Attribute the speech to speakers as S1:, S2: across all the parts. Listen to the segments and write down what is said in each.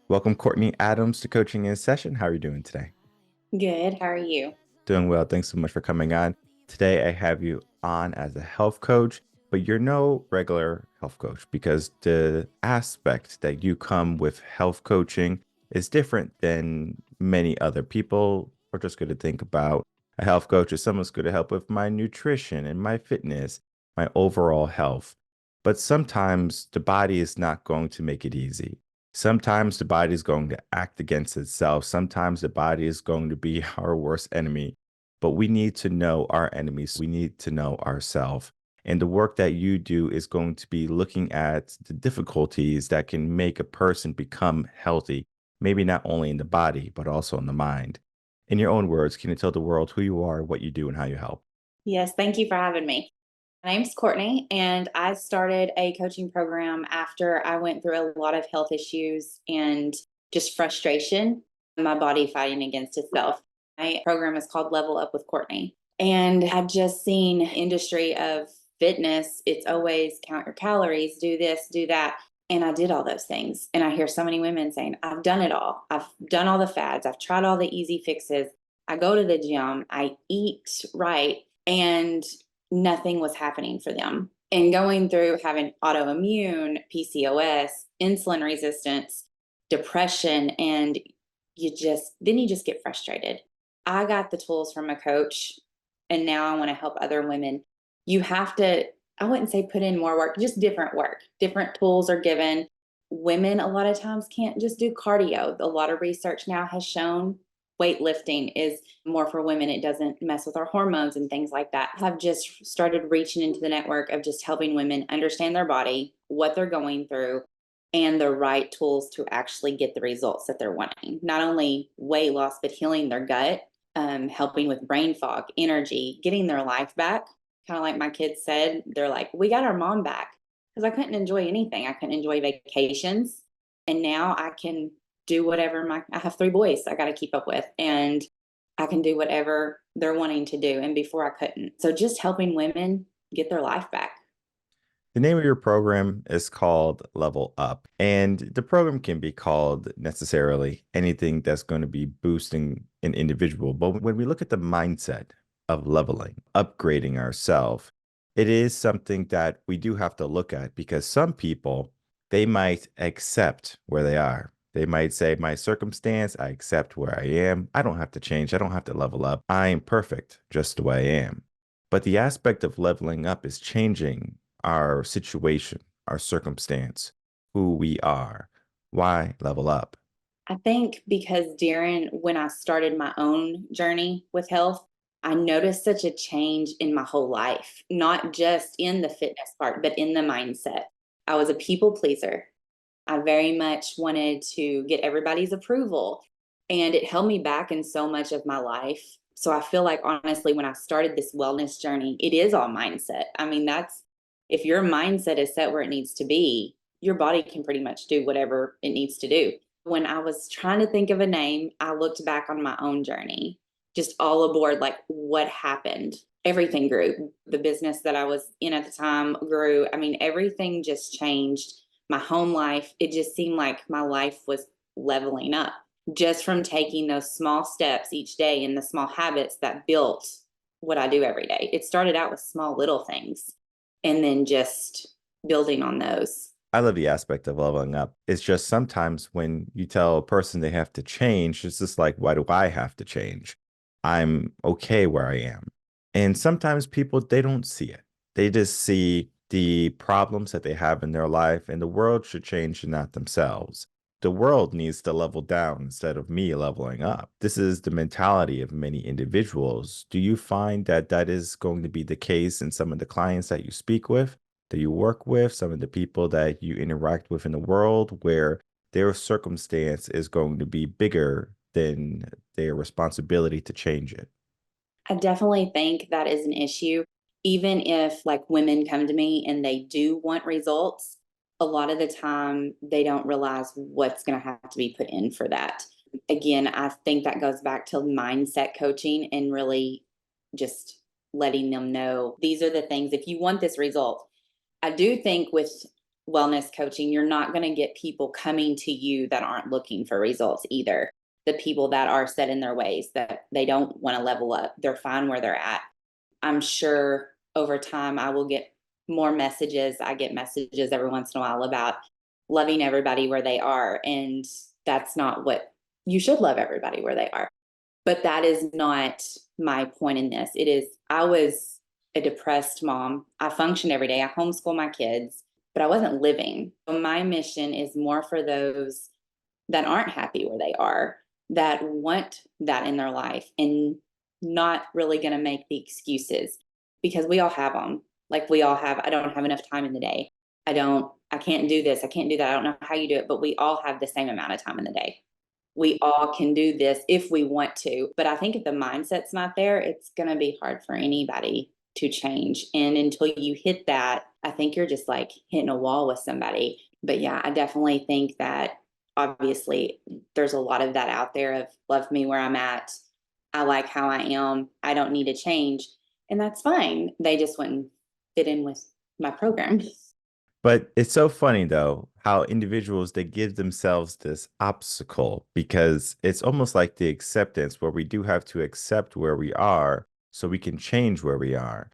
S1: Welcome, Courtney Adams, to Coaching in Session. How are you doing today?
S2: Good. How are you?
S1: Doing well. Thanks so much for coming on. Today, I have you on as a health coach, but you're no regular health coach because the aspect that you come with health coaching is different than many other people. We're just going to think about a health coach as someone's going to help with my nutrition and my fitness, my overall health. But sometimes the body is not going to make it easy. Sometimes the body is going to act against itself. Sometimes the body is going to be our worst enemy. But we need to know our enemies. We need to know ourselves. And the work that you do is going to be looking at the difficulties that can make a person become healthy, maybe not only in the body, but also in the mind. In your own words, can you tell the world who you are, what you do, and how you help?
S2: Yes, thank you for having me. My name's Courtney, and I started a coaching program after I went through a lot of health issues and just frustration, my body fighting against itself. My program is called Level Up with Courtney. And I've just seen industry of fitness, it's always count your calories, do this, do that. And I did all those things. And I hear so many women saying, I've done it all. I've done all the fads. I've tried all the easy fixes. I go to the gym. I eat right. And nothing was happening for them. And going through having autoimmune, PCOS, insulin resistance, depression, and you just get frustrated. I got the tools from a coach, and now I want to help other women. You have to, I wouldn't say put in more work, just different work. Different tools are given. Women, a lot of times, can't just do cardio. A lot of research now has shown weightlifting is more for women. It doesn't mess with our hormones and things like that. Have just started reaching into the network of just helping women understand their body, what they're going through, and the right tools to actually get the results that they're wanting. Not only weight loss, but healing their gut, helping with brain fog, energy, getting their life back. Kind of like my kids said, they're like, we got our mom back because I couldn't enjoy anything. I couldn't enjoy vacations. And now I can do whatever I have three boys I got to keep up with, and I can do whatever they're wanting to do. And before I couldn't. So just helping women get their life back.
S1: The name of your program is called Level Up, and the program can be called necessarily anything that's going to be boosting an individual. But when we look at the mindset of leveling, upgrading ourselves, it is something that we do have to look at because some people, they might accept where they are. They might say, my circumstance, I accept where I am. I don't have to change. I don't have to level up. I am perfect just the way I am. But the aspect of leveling up is changing our situation, our circumstance, who we are. Why level up?
S2: I think because during when I started my own journey with health, I noticed such a change in my whole life, not just in the fitness part, but in the mindset. I was a people pleaser. I very much wanted to get everybody's approval, and it held me back in so much of my life. So I feel like honestly, when I started this wellness journey, it is all mindset. I mean, that's if your mindset is set where it needs to be, your body can pretty much do whatever it needs to do. When I was trying to think of a name, I looked back on my own journey, just all aboard, like what happened. Everything grew. The business that I was in at the time grew. I mean, everything just changed. My home life, it just seemed like my life was leveling up just from taking those small steps each day and the small habits that built what I do every day. It started out with small little things and then just building on those.
S1: I love the aspect of leveling up. It's just sometimes when you tell a person they have to change, it's just like, why do I have to change? I'm okay where I am. And sometimes people, they don't see it. They just see the problems that they have in their life, and the world should change and not themselves. The world needs to level down instead of me leveling up. This is the mentality of many individuals. Do you find that that is going to be the case in some of the clients that you speak with, that you work with, some of the people that you interact with in the world, where their circumstance is going to be bigger than their responsibility to change it?
S2: I definitely think that is an issue. Even if like women come to me and they do want results, a lot of the time they don't realize what's going to have to be put in for that. Again, I think that goes back to mindset coaching and really just letting them know these are the things. If you want this result, I do think with wellness coaching, you're not going to get people coming to you that aren't looking for results either. The people that are set in their ways, that they don't want to level up, they're fine where they're at. I'm sure over time I will get more messages. I get messages every once in a while about loving everybody where they are. And that's not what you should. Love everybody where they are. But that is not my point in this. It is, I was a depressed mom. I functioned every day. I homeschool my kids, but I wasn't living. So my mission is more for those that aren't happy where they are, that want that in their life and not really going to make the excuses, because we all have them. Like we all have, I don't have enough time in the day. I can't do this. I can't do that. I don't know how you do it, but we all have the same amount of time in the day. We all can do this if we want to. But I think if the mindset's not there, it's going to be hard for anybody to change. And until you hit that, I think you're just like hitting a wall with somebody. But yeah, I definitely think that obviously there's a lot of that out there of love me where I'm at. I like how I am. I don't need to change. And that's fine. They just wouldn't fit in with my program.
S1: But it's so funny though, how individuals they give themselves this obstacle because it's almost like the acceptance where we do have to accept where we are so we can change where we are.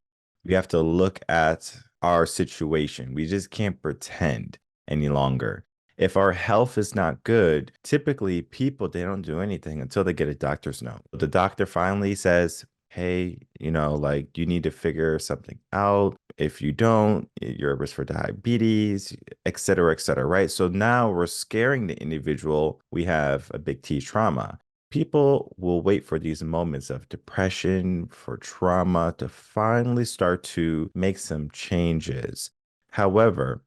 S1: We have to look at our situation. We just can't pretend any longer. If our health is not good, typically people they don't do anything until they get a doctor's note. The doctor finally says, hey, like you need to figure something out. If you don't, you're at risk for diabetes, et cetera, right? So now we're scaring the individual. We have a big T trauma. People will wait for these moments of depression, for trauma to finally start to make some changes. However,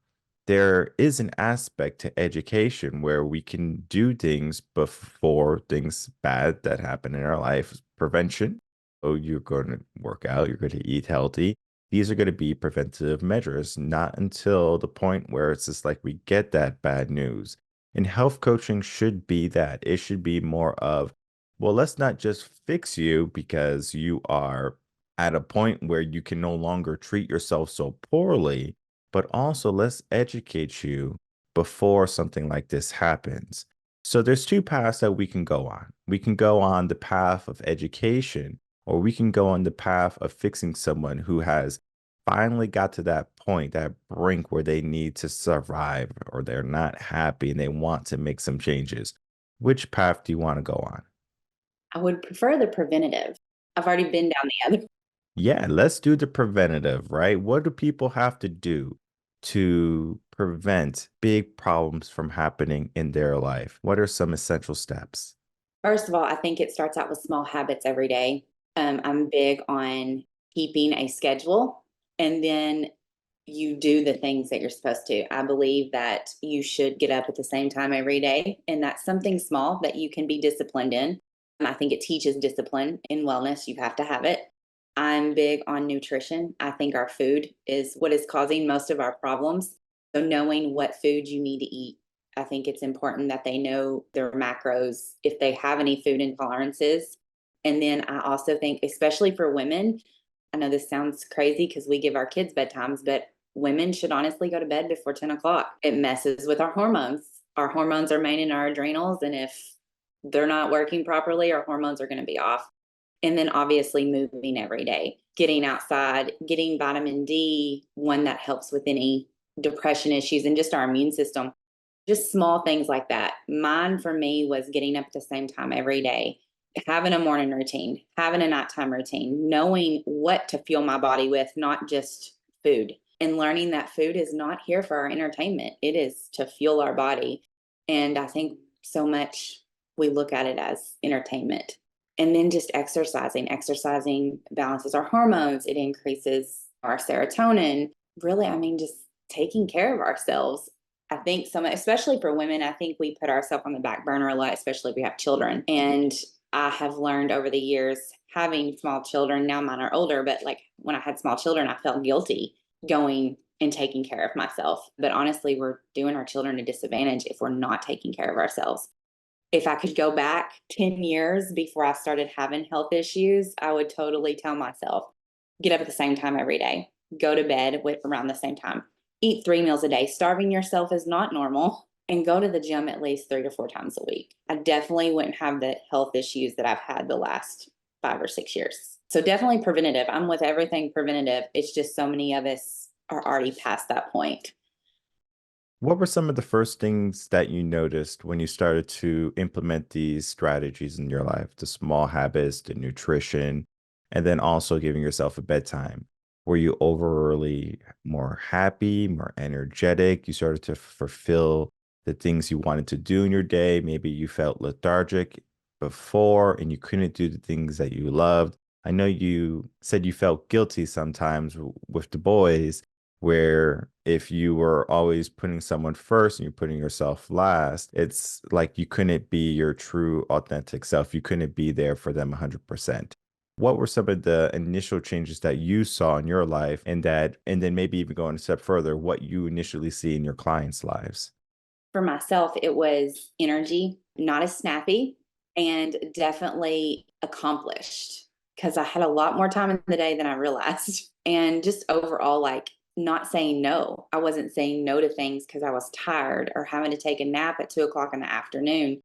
S1: there is an aspect to education where we can do things before things bad that happen in our life. Prevention. Oh, you're going to work out, you're going to eat healthy. These are going to be preventative measures, not until the point where it's just like we get that bad news. And health coaching should be that. It should be more of, well, let's not just fix you because you are at a point where you can no longer treat yourself so poorly, but also let's educate you before something like this happens. So there's two paths that we can go on. We can go on the path of education, or we can go on the path of fixing someone who has finally got to that point, that brink where they need to survive or they're not happy and they want to make some changes. Which path do you want to go on?
S2: I would prefer the preventative. I've already been down the other.
S1: Yeah, let's do the preventative, right? What do people have to do to prevent big problems from happening in their life? What are some essential steps?
S2: First of all, I think it starts out with small habits every day. I'm big on keeping a schedule, and then you do the things that you're supposed to. I believe that you should get up at the same time every day, and that's something small that you can be disciplined in. I think it teaches discipline in wellness. You have to have it. I'm big on nutrition. I think our food is what is causing most of our problems. So knowing what food you need to eat, I think it's important that they know their macros if they have any food intolerances. And then I also think, especially for women, I know this sounds crazy because we give our kids bedtimes, but women should honestly go to bed before 10 o'clock. It messes with our hormones. Our hormones are made in our adrenals. And if they're not working properly, our hormones are going to be off. And then obviously moving every day, getting outside, getting vitamin D, one that helps with any depression issues and just our immune system. Just small things like that. Mine for me was getting up at the same time every day, having a morning routine, having a nighttime routine, knowing what to fuel my body with, not just food, and learning that food is not here for our entertainment. It is to fuel our body. And I think so much we look at it as entertainment. And then just exercising. Exercising balances our hormones, it increases our serotonin. Really, I mean, just taking care of ourselves. I think some, especially for women, I think we put ourselves on the back burner a lot, especially if we have children. And I have learned over the years having small children, now mine are older, but like when I had small children, I felt guilty going and taking care of myself. But honestly, we're doing our children a disadvantage if we're not taking care of ourselves. If I could go back 10 years before I started having health issues, I would totally tell myself, get up at the same time every day, go to bed with around the same time. eat 3 meals a day. Starving yourself is not normal, and go to the gym at least 3 to 4 times a week. I definitely wouldn't have the health issues that I've had the last 5 or 6 years. So definitely preventative. I'm with everything preventative. It's just so many of us are already past that point.
S1: What were some of the first things that you noticed when you started to implement these strategies in your life, the small habits, the nutrition, and then also giving yourself a bedtime? Were you overly more happy, more energetic? You started to fulfill the things you wanted to do in your day. Maybe you felt lethargic before and you couldn't do the things that you loved. I know you said you felt guilty sometimes with the boys, where if you were always putting someone first and you're putting yourself last, it's like you couldn't be your true authentic self. You couldn't be there for them 100%. What were some of the initial changes that you saw in your life, and then maybe even going a step further, what you initially see in your clients' lives?
S2: For myself, it was energy, not as snappy, and definitely accomplished because I had a lot more time in the day than I realized. And just overall, like not saying no. I wasn't saying no to things because I was tired or having to take a nap at 2 o'clock in the afternoon.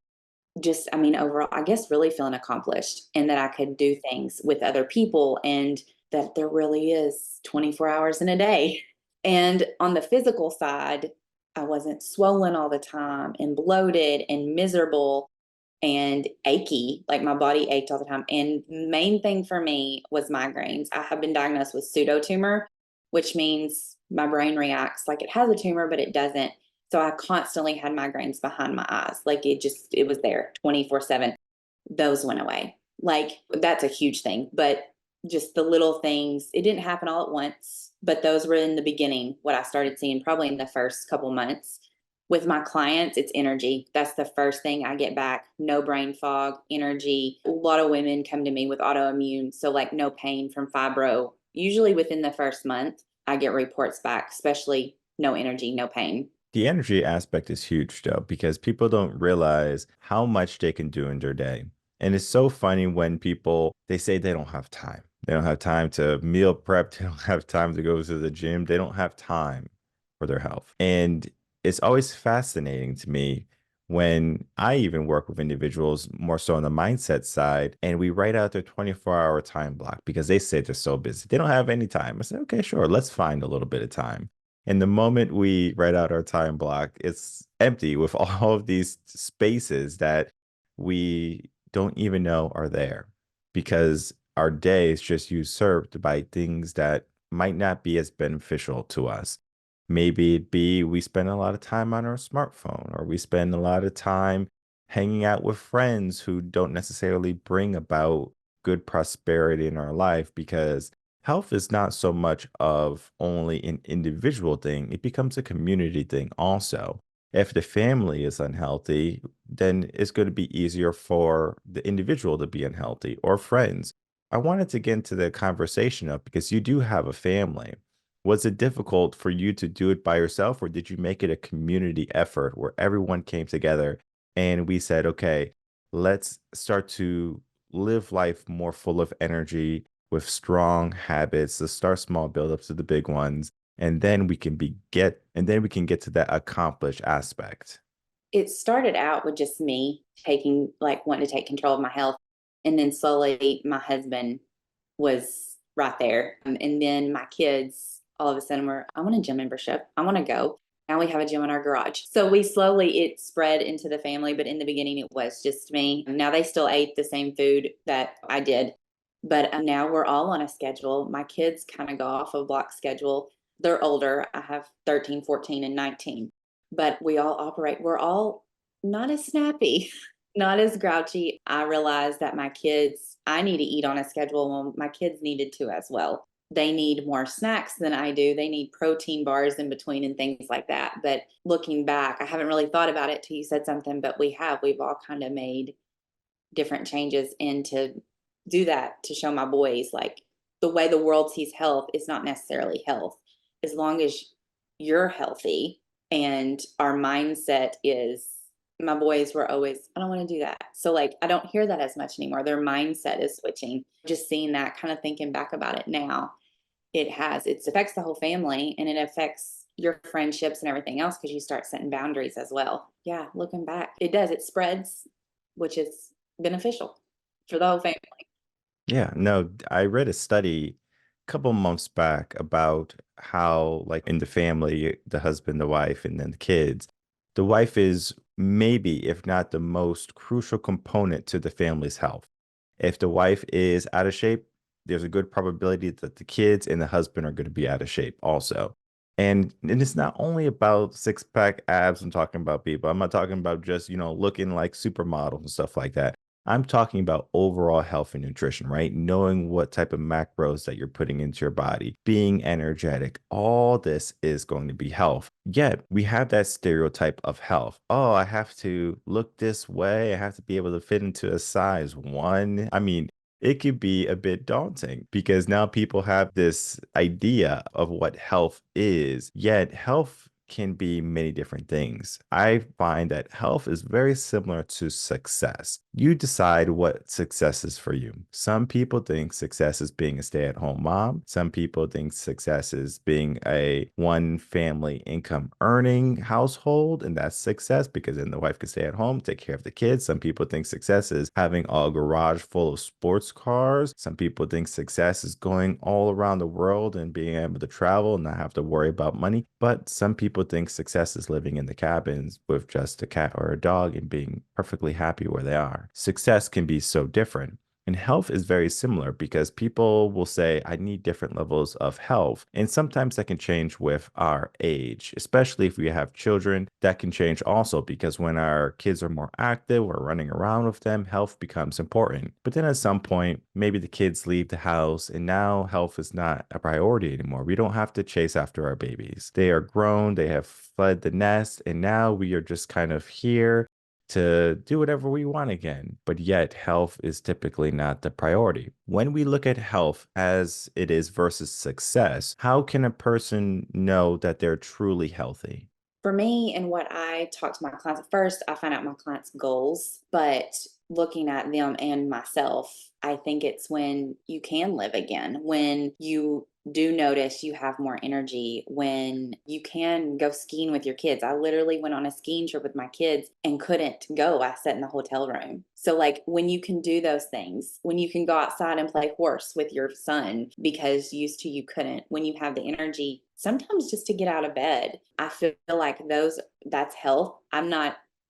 S2: Just, I mean, overall, I guess really feeling accomplished and that I could do things with other people and that there really is 24 hours in a day. And on the physical side, I wasn't swollen all the time and bloated and miserable and achy, like my body ached all the time. And main thing for me was migraines. I have been diagnosed with pseudotumor, which means my brain reacts like it has a tumor, but it doesn't. So I constantly had migraines behind my eyes. Like it was there 24/7. Those went away. Like that's a huge thing. But just the little things, it didn't happen all at once, but those were in the beginning, what I started seeing probably in the first couple months. With my clients, it's energy. That's the first thing I get back. No brain fog, energy. A lot of women come to me with autoimmune. So, like, no pain from fibro. Usually within the first month, I get reports back, especially no energy, no pain.
S1: The energy aspect is huge, though, because people don't realize how much they can do in their day. And it's so funny when people they say they don't have time. They don't have time to meal prep. They don't have time to go to the gym. They don't have time for their health. And it's always fascinating to me when I even work with individuals more so on the mindset side, and we write out their 24-hour time block because they say they're so busy. They don't have any time. I say, okay, sure, let's find a little bit of time. And the moment we write out our time block, it's empty with all of these spaces that we don't even know are there because our day is just usurped by things that might not be as beneficial to us. Maybe it be we spend a lot of time on our smartphone, or we spend a lot of time hanging out with friends who don't necessarily bring about good prosperity in our life, because health is not so much of only an individual thing, it becomes a community thing also. If the family is unhealthy, then it's going to be easier for the individual to be unhealthy, or friends. I wanted to get into the conversation of, because you do have a family. Was it difficult for you to do it by yourself, or did you make it a community effort where everyone came together and we said, okay, let's start to live life more full of energy with strong habits? Let's start small, build up to the big ones, and then we can get to that accomplished aspect.
S2: It started out with just me taking, like, wanting to take control of my health. And then slowly my husband was right there. And then my kids all of a sudden were, I want a gym membership. I want to go. Now we have a gym in our garage. So we slowly, it spread into the family. But in the beginning, it was just me. Now they still ate the same food that I did. But now we're all on a schedule. My kids kind of go off a block schedule. They're older. I have 13, 14, and 19. But we all operate, we're all not as snappy, not as grouchy. I realized that my kids, I need to eat on a schedule. Well, my kids needed to as well. They need more snacks than I do. They need protein bars in between and things like that. But looking back, I haven't really thought about it till you said something, but we've all kind of made different changes, and to do that to show my boys, like, the way the world sees health is not necessarily health. As long as you're healthy, and our mindset is, my boys were always, I don't want to do that. So, like, I don't hear that as much anymore. Their mindset is switching. Just seeing that, kind of thinking back about it now, it affects the whole family, and it affects your friendships and everything else because you start setting boundaries as well. Yeah, looking back, it does. It spreads, which is beneficial for the whole family.
S1: Yeah, no, I read a study a couple months back about how, like, in the family, the husband, the wife, and then the kids, the wife is maybe, if not the most crucial component to the family's health. If the wife is out of shape, there's a good probability that the kids and the husband are going to be out of shape also. And it's not only about six pack abs. I'm talking about people. I'm not talking about just, looking like supermodels and stuff like that. I'm talking about overall health and nutrition, right? Knowing what type of macros that you're putting into your body, being energetic, all this is going to be health. Yet we have that stereotype of health. Oh, I have to look this way. I have to be able to fit into a size one. I mean, it could be a bit daunting because now people have this idea of what health is, yet health can be many different things. I find that health is very similar to success. You decide what success is for you. Some people think success is being a stay-at-home mom. Some people think success is being a one family income earning household, and that's success because then the wife can stay at home, take care of the kids. Some people think success is having a garage full of sports cars. Some people think success is going all around the world and being able to travel and not have to worry about money. But some people think success is living in the cabins with just a cat or a dog and being perfectly happy where they are. Success can be so different. And health is very similar because people will say, I need different levels of health. And sometimes that can change with our age, especially if we have children. That can change also because when our kids are more active, we're running around with them, health becomes important. But then at some point, maybe the kids leave the house and now health is not a priority anymore. We don't have to chase after our babies. They are grown, they have fled the nest, and now we are just kind of here to do whatever we want again, but yet health is typically not the priority. When we look at health as it is versus success, how can a person know that they're truly healthy?
S2: For me and what I talk to my clients at first, I find out my clients' goals, but looking at them and myself, I think it's when you can live again, when you do notice you have more energy, when you can go skiing with your kids. I literally went on a skiing trip with my kids and couldn't go. I sat in the hotel room. So, like, when you can do those things, when you can go outside and play horse with your son because used to you couldn't, when you have the energy, sometimes just to get out of bed, I feel like that's health. I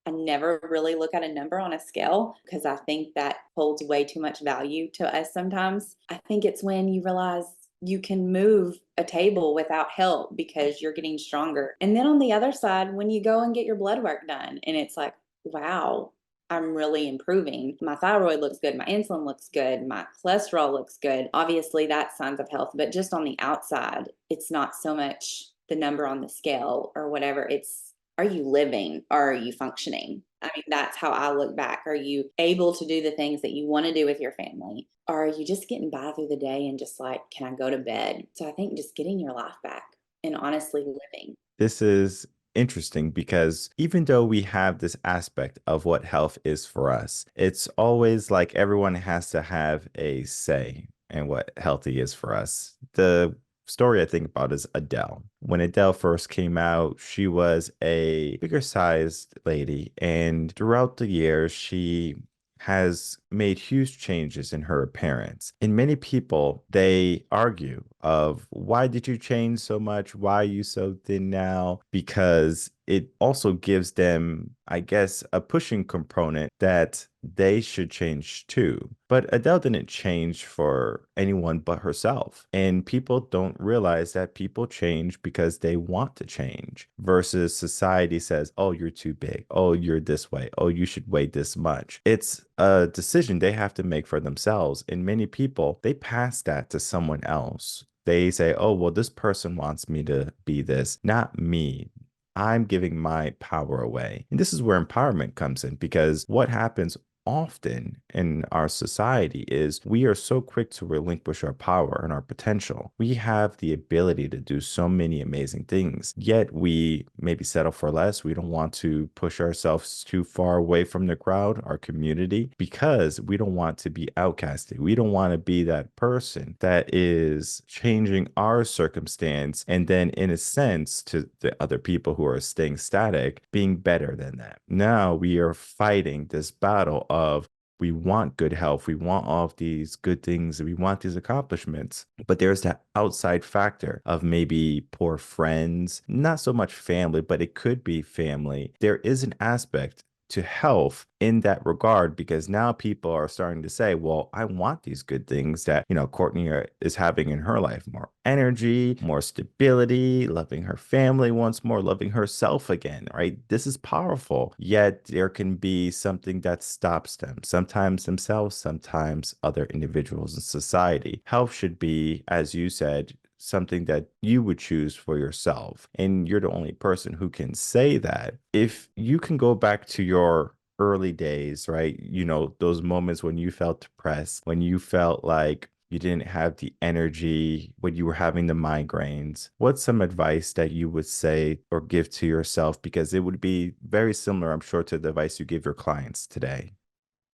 S2: never really look at a number on a scale because I think that holds way too much value to us sometimes. I think it's when you realize you can move a table without help because you're getting stronger. And then on the other side, when you go and get your blood work done, and it's like, wow, I'm really improving. My thyroid looks good. My insulin looks good. My cholesterol looks good. Obviously, that's signs of health, but just on the outside, it's not so much the number on the scale or whatever. It's, are you living or are you functioning? I mean, that's how I look back. Are you able to do the things that you want to do with your family? Or are you just getting by through the day and just like, can I go to bed? So I think just getting your life back and honestly living.
S1: This is interesting because even though we have this aspect of what health is for us, it's always like everyone has to have a say in what healthy is for us. The story I think about is Adele. When Adele first came out, she was a bigger sized lady, and throughout the years, she has made huge changes in her appearance. And many people, they argue of why did you change so much? Why are you so thin now? Because it also gives them, I guess, a pushing component that they should change too. But Adele didn't change for anyone but herself. And people don't realize that people change because they want to change versus society says, oh, you're too big. Oh, you're this way. Oh, you should weigh this much. It's a decision they have to make for themselves. And many people, they pass that to someone else. They say, oh, well, this person wants me to be this, not me. I'm giving my power away. And this is where empowerment comes in because what happens often in our society is we are so quick to relinquish our power and our potential. We have the ability to do so many amazing things, yet we maybe settle for less. We don't want to push ourselves too far away from the crowd, our community, because we don't want to be outcasted. We don't want to be that person that is changing our circumstance and then, in a sense, to the other people who are staying static, being better than that. Now we are fighting this battle of we want good health, we want all of these good things, we want these accomplishments. But there's that outside factor of maybe poor friends, not so much family, but it could be family. There is an aspect to health in that regard, because now people are starting to say, well, I want these good things that, Courtney is having in her life: more energy, more stability, loving her family once more, loving herself again, right? This is powerful. Yet there can be something that stops them, sometimes themselves, sometimes other individuals in society. Health should be, as you said, something that you would choose for yourself. And you're the only person who can say that. If you can go back to your early days, right? Those moments when you felt depressed, when you felt like you didn't have the energy, when you were having the migraines, what's some advice that you would say or give to yourself? Because it would be very similar, I'm sure, to the advice you give your clients today.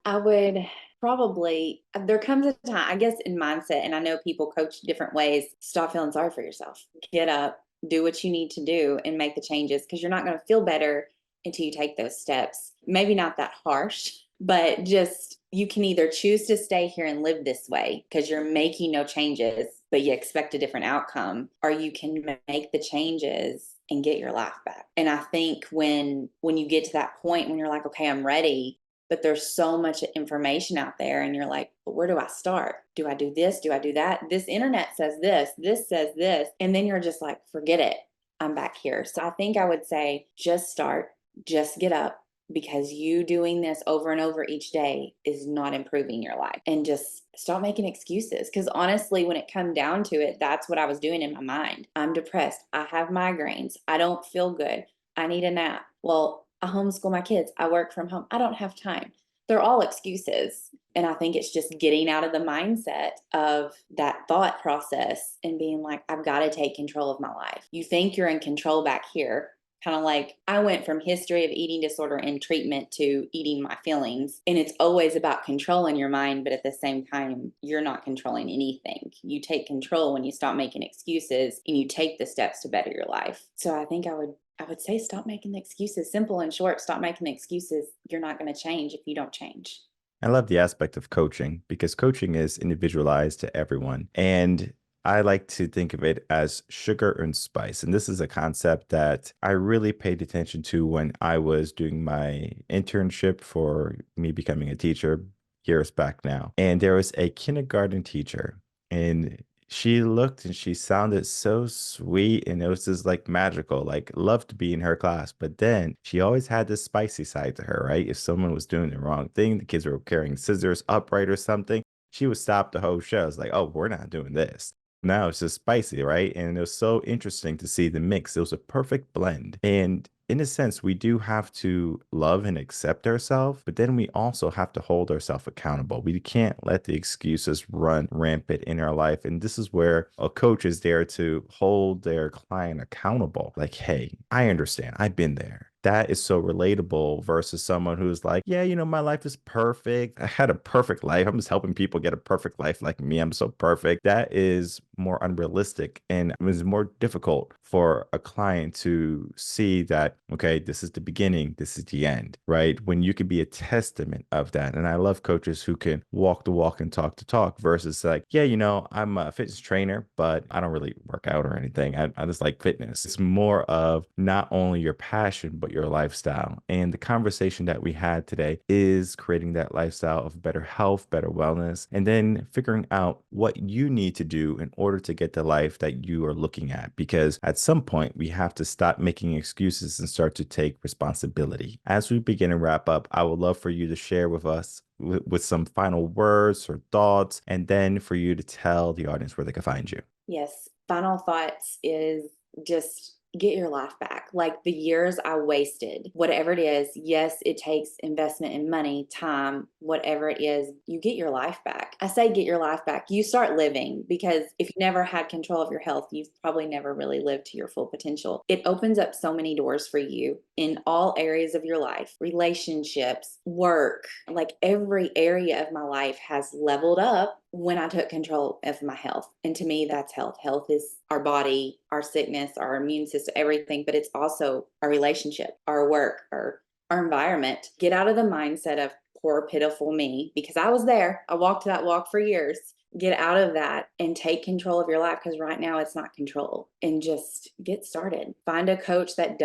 S2: I would probably, there comes a time, I guess, in mindset, and I know people coach different ways. Stop feeling sorry for yourself. Get up, do what you need to do, and make the changes, because you're not going to feel better until you take those steps. Maybe not that harsh, but just you can either choose to stay here and live this way because you're making no changes, but you expect a different outcome, or you can make the changes and get your life back. And I think when you get to that point when you're like, okay, I'm ready, but there's so much information out there and you're like, but where do I start? Do I do this? Do I do that? This internet says this says this. And then you're just like, forget it. I'm back here. So I think I would say just start, just get up, because you doing this over and over each day is not improving your life. And just stop making excuses. Because honestly, when it come down to it, that's what I was doing in my mind. I'm depressed. I have migraines. I don't feel good. I need a nap. Well, I homeschool my kids. I work from home. I don't have time. They're all excuses. And I think it's just getting out of the mindset of that thought process and being like, I've got to take control of my life. You think you're in control back here. Kind of like I went from history of eating disorder and treatment to eating my feelings. And it's always about controlling your mind, but at the same time, you're not controlling anything. You take control when you stop making excuses and you take the steps to better your life. So I think I would say stop making the excuses. Simple and short, stop making the excuses. You're not going to change if you don't change.
S1: I love the aspect of coaching because coaching is individualized to everyone. And I like to think of it as sugar and spice. And this is a concept that I really paid attention to when I was doing my internship for me becoming a teacher years back now. And there was a kindergarten teacher, and she looked and she sounded so sweet, and it was just like magical, like loved to be in her class. But then she always had this spicy side to her, right? If someone was doing the wrong thing, the kids were carrying scissors upright or something, she would stop the whole show. It's like, oh, we're not doing this. Now it's just spicy, right? And it was so interesting to see the mix. It was a perfect blend. And in a sense, we do have to love and accept ourselves, but then we also have to hold ourselves accountable. We can't let the excuses run rampant in our life. And this is where a coach is there to hold their client accountable. Like, hey, I understand. I've been there. That is so relatable versus someone who's like, yeah, my life is perfect. I had a perfect life. I'm just helping people get a perfect life like me. I'm so perfect. That is more unrealistic, and it was more difficult for a client to see that, okay, this is the beginning, this is the end, right? When you could be a testament of that. And I love coaches who can walk the walk and talk the talk versus like, yeah, I'm a fitness trainer, but I don't really work out or anything. I just like fitness. It's more of not only your passion, but your lifestyle. And the conversation that we had today is creating that lifestyle of better health, better wellness, and then figuring out what you need to do in order to get the life that you are looking at. Because at some point, we have to stop making excuses and start to take responsibility. As we begin to wrap up, I would love for you to share with us with some final words or thoughts, and then for you to tell the audience where they can find you.
S2: Yes. Final thoughts is just get your life back. like the years I wasted, whatever it is. Yes, it takes investment in money, time, whatever it is, you get your life back. I say get your life back. You start living, because if you never had control of your health, you've probably never really lived to your full potential. It opens up so many doors for you in all areas of your life, relationships, work, like every area of my life has leveled up when I took control of my health. And to me, that's health. Health is our body, our sickness, our immune system, everything, but it's also our relationship, our work, our environment. Get out of the mindset of poor, pitiful me, because I was there. I walked that walk for years. Get out of that and take control of your life, because right now it's not control, and just get started. Find a coach that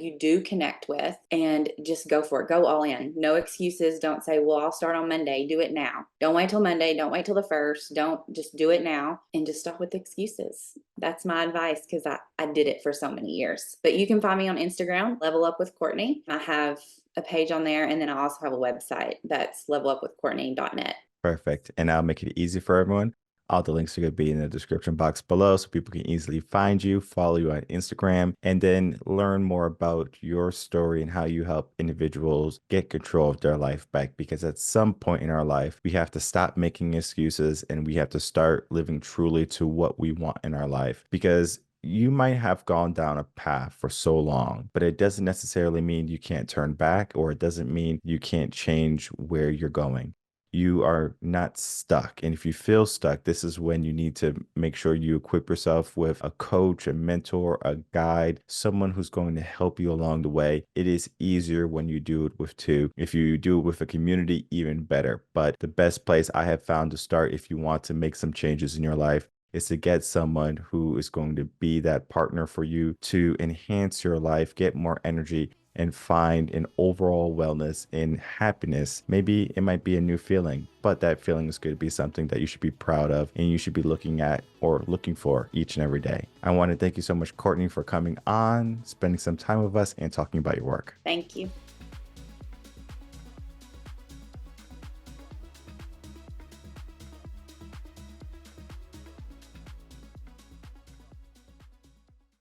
S2: you do connect with, and just go for it. Go all in. No excuses. Don't say, well, I'll start on Monday. Do it now. Don't wait till Monday. Don't wait till the first. Don't, just do it now, and just stop with excuses. That's my advice, because I did it for so many years. But you can find me on Instagram, Level Up with Courtney. I have a page on there, and then I also have a website that's levelupwithcourtney.net.
S1: Perfect. And I'll make it easy for everyone. All the links are going to be in the description box below so people can easily find you, follow you on Instagram, and then learn more about your story and how you help individuals get control of their life back. Because at some point in our life, we have to stop making excuses and we have to start living truly to what we want in our life. Because you might have gone down a path for so long, but it doesn't necessarily mean you can't turn back, or it doesn't mean you can't change where you're going. You are not stuck. And if you feel stuck, this is when you need to make sure you equip yourself with a coach, a mentor, a guide, someone who's going to help you along the way. It is easier when you do it with two. If you do it with a community, even better. But the best place I have found to start if you want to make some changes in your life is to get someone who is going to be that partner for you to enhance your life, get more energy, and find an overall wellness and happiness. Maybe it might be a new feeling, but that feeling is going to be something that you should be proud of and you should be looking at or looking for each and every day. I want to thank you so much, Courtney, for coming on, spending some time with us, and talking about your work.
S2: Thank you.